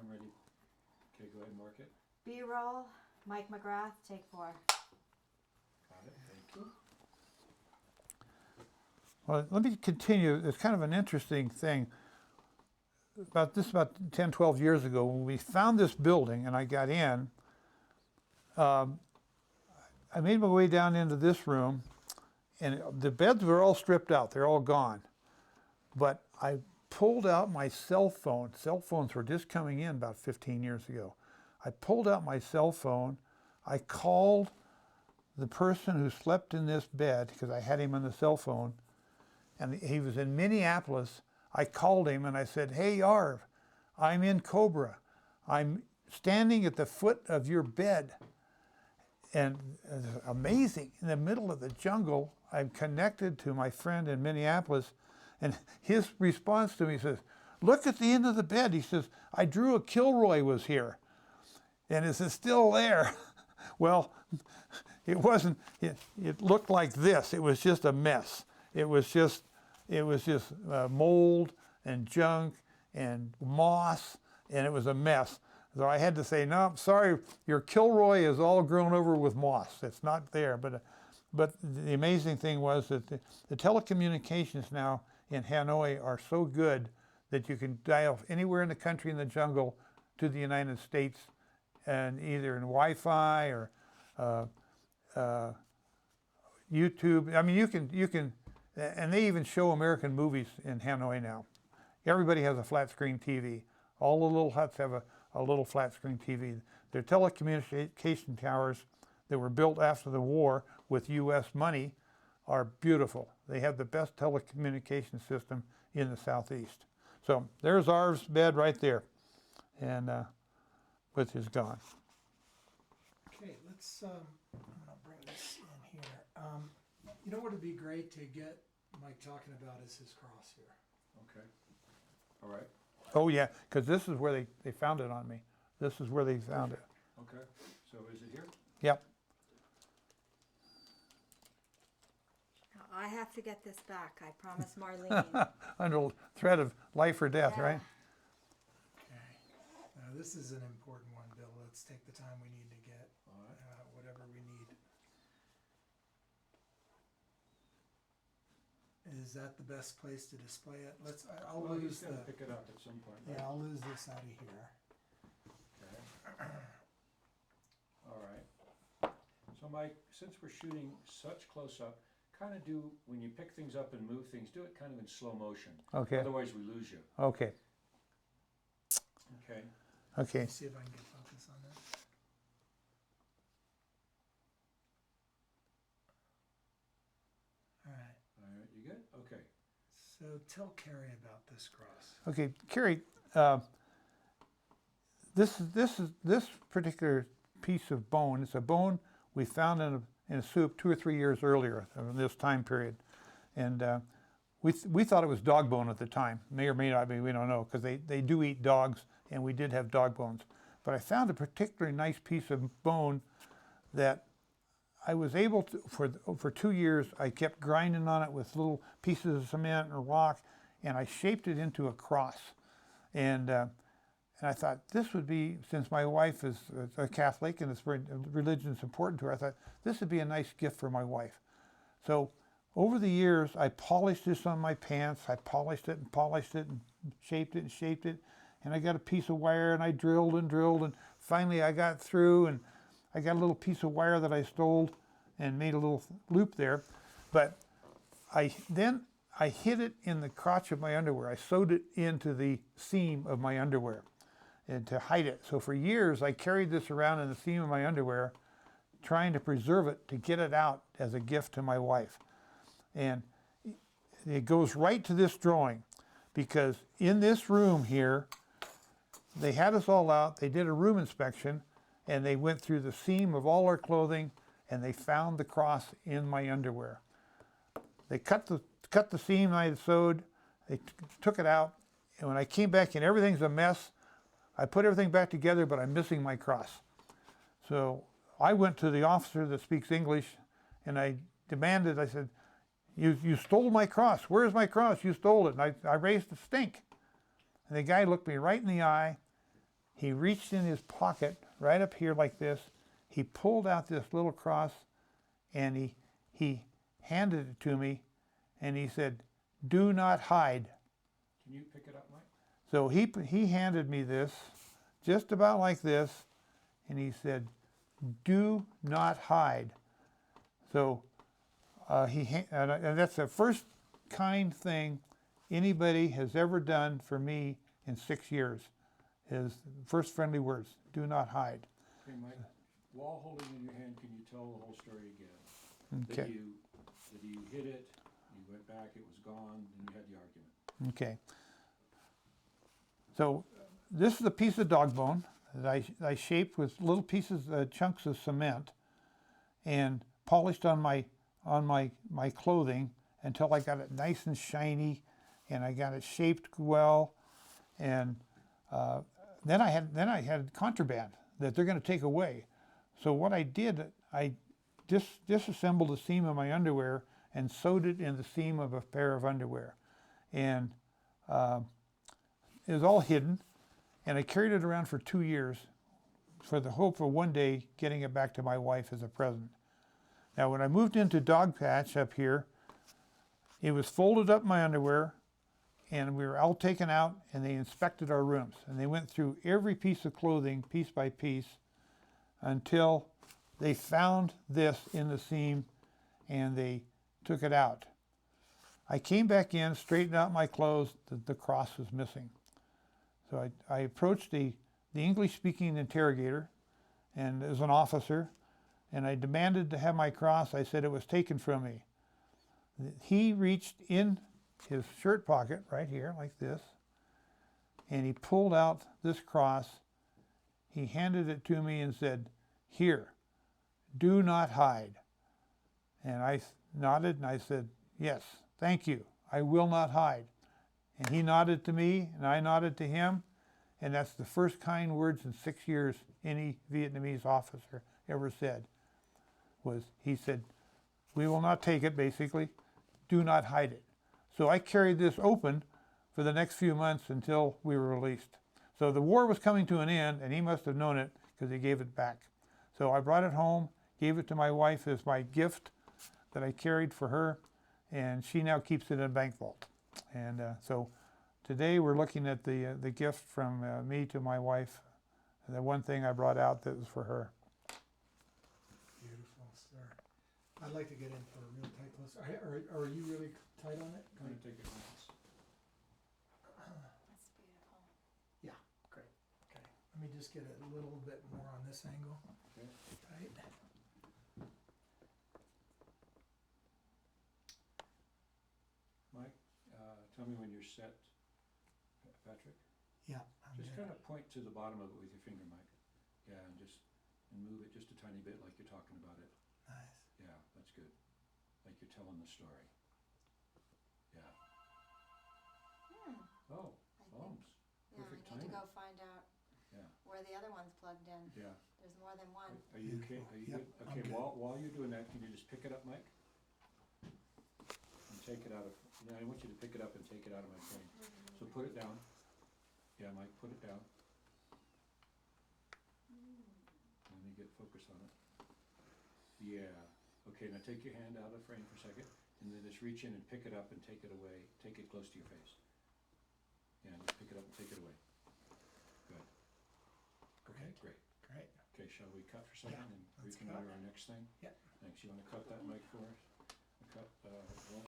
I'm ready. Okay, go ahead and mark it. B-roll, Mike McGrath, take 4. Got it, thank you. Well, let me continue. It's kind of an interesting thing. About 10, 12 years ago, when we found this building and I got in, I made my way down into this room, and the beds were all stripped out. They're all gone. But I pulled out my cell phone. Cell phones were just coming in about 15 years ago. I pulled out my cell phone. I called the person who slept in this bed, because I had him on the cell phone, and he was in Minneapolis. I called him and I said, "Hey, Arv, I'm in Cobra. I'm standing at the foot of your bed." And amazing, in the middle of the jungle, I'm connected to my friend in Minneapolis, and his response to me says, "Look at the end of the bed." He says, "I drew a Kilroy was here." And is it still there? Well, it wasn't. It looked like this. It was just a mess. It was just mold and junk and moss, and it was a mess. So I had to say, "No, I'm sorry, your Kilroy is all grown over with moss. It's not there." But the amazing thing was that the telecommunications now in Hanoi are so good that you can dial anywhere in the country in the jungle to the United States, and either in Wi-Fi or YouTube. I mean, you can, and they even show American movies in Hanoi now. Everybody has a flat screen TV. All the little huts have a little flat screen TV. They're telecommunication towers that were built after the war with U.S. money are beautiful. They have the best telecommunication system in the Southeast. So there's Arv's bed right there, and with his gone. Okay, let's, I'm gonna bring this in here. You know what would be great to get Mike talking about is his cross here. Okay. All right. Oh yeah, because this is where they found it on me. This is where they found it. Okay. So is it here? Yep. Now, I have to get this back. I promise Marlene. Under threat of life or death, Yeah. right? Okay. Now this is an important one, Bill. Let's take the time we need to get All right. whatever we need. Is that the best place to display it? I'll Well, he's lose gonna the, pick it up at some point. Right? yeah, I'll lose this out of here. Okay. All right. So Mike, since we're shooting such close up, kind of do, when you pick things up and move things, do it kind of in slow motion. Okay. Otherwise we lose you. Okay. Okay. Okay. Let's see if I can get focus on that. All right. All right. You good? Okay. So tell Carrie about this cross. Okay, Carrie. This particular piece of bone. It's a bone we found in a soup 2 or 3 years earlier in this time period, and we thought it was dog bone at the time. May or may not be. We don't know, because they do eat dogs, and we did have dog bones. But I found a particularly nice piece of bone that I was able to, for 2 years, I kept grinding on it with little pieces of cement or rock, and I shaped it into a cross. And I thought this would be, since my wife is a Catholic and religion is important to her, I thought this would be a nice gift for my wife. So over the years, I polished this on my pants. I polished it and shaped it, and I got a piece of wire, and I drilled, and finally I got through, and I got a little piece of wire that I stole and made a little loop there. But then I hid it in the crotch of my underwear. I sewed it into the seam of my underwear and to hide it. So for years I carried this around in the seam of my underwear, trying to preserve it, to get it out as a gift to my wife. And it goes right to this drawing, because in this room here, they had us all out, they did a room inspection, and they went through the seam of all our clothing, and they found the cross in my underwear. They cut the seam I had sewed, they took it out, and when I came back and everything's a mess, I put everything back together, but I'm missing my cross. So I went to the officer that speaks English, and I demanded, I said, you stole my cross. Where's my cross? You stole it. And I raised a stink. And the guy looked me right in the eye, he reached in his pocket right up here like this. He pulled out this little cross and he handed it to me and he said, "Do not hide." Can you pick it up, Mike? So he handed me this just about like this and he said, "Do not hide." So and that's the first kind thing anybody has ever done for me in 6 years. His first friendly words, "Do not hide." Okay, Mike, while holding in your hand, can you tell the whole story again? Okay. That you hit it, you went back, it was gone, and you had the argument. Okay. So this is a piece of dog bone that I shaped with little pieces, chunks of cement, and polished on my clothing until I got it nice and shiny, and I got it shaped well, and then I had contraband that they're going to take away. So what I did, I disassembled the seam of my underwear and sewed it in the seam of a pair of underwear, and it was all hidden, and I carried it around for 2 years for the hope of one day getting it back to my wife as a present. Now when I moved into Dog Patch up here, it was folded up my underwear, and we were all taken out, and they inspected our rooms, and they went through every piece of clothing piece by piece until they found this in the seam and they took it out. I came back in, straightened out my clothes, the cross was missing. So I approached the English-speaking interrogator, and as an officer, and I demanded to have my cross. I said it was taken from me. He reached in his shirt pocket right here like this, and he pulled out this cross. He handed it to me and said, "Here, do not hide." And I nodded and I said, "Yes, thank you, I will not hide." And he nodded to me and I nodded to him, and that's the first kind words in 6 years any Vietnamese officer ever said. He said, "We will not take it," basically, "do not hide it." So I carried this open for the next few months until we were released. So the war was coming to an end, and he must have known it because he gave it back. So I brought it home, gave it to my wife as my gift that I carried for her, and she now keeps it in a bank vault. And so today we're looking at the gift from me to my wife, the one thing I brought out that was for her. Beautiful, sir. I'd like to get in for a real tight close. Are you really tight on it? I'm going to take it once. That's beautiful. Yeah, great. Okay, let me just get a little bit more on this angle. Okay. Tight. Mike, tell me when you're set, Patrick. Yeah, I'm Just good. kind of point to the bottom of it with your finger, Mike. Yeah, and move it just a tiny bit like you're talking about it. Nice. Yeah, that's good. Like you're telling the story. Yeah. Oh, I phones. Yeah, Perfect I need to timing. go find out Yeah. where the other one's plugged in. Yeah. There's more than one. Are you okay? Are you Yep, good? I'm Okay, good. while you're doing that, can you just pick it up, Mike? And take it out of, I want you to pick it up and take it out of my frame. So put it down. Yeah, Mike, put it down. Let me get focus on it. Yeah. Okay, now take your hand out of the frame for a second, and then just reach in and pick it up and take it away. Take it close to your face. Yeah, just pick it up and take it away. Good. Okay, great. Great. Okay, shall we cut for a second Yeah, and let's reconsider cut. our next thing? Yep. Thanks. You want to cut that, Mike, for us? Cut,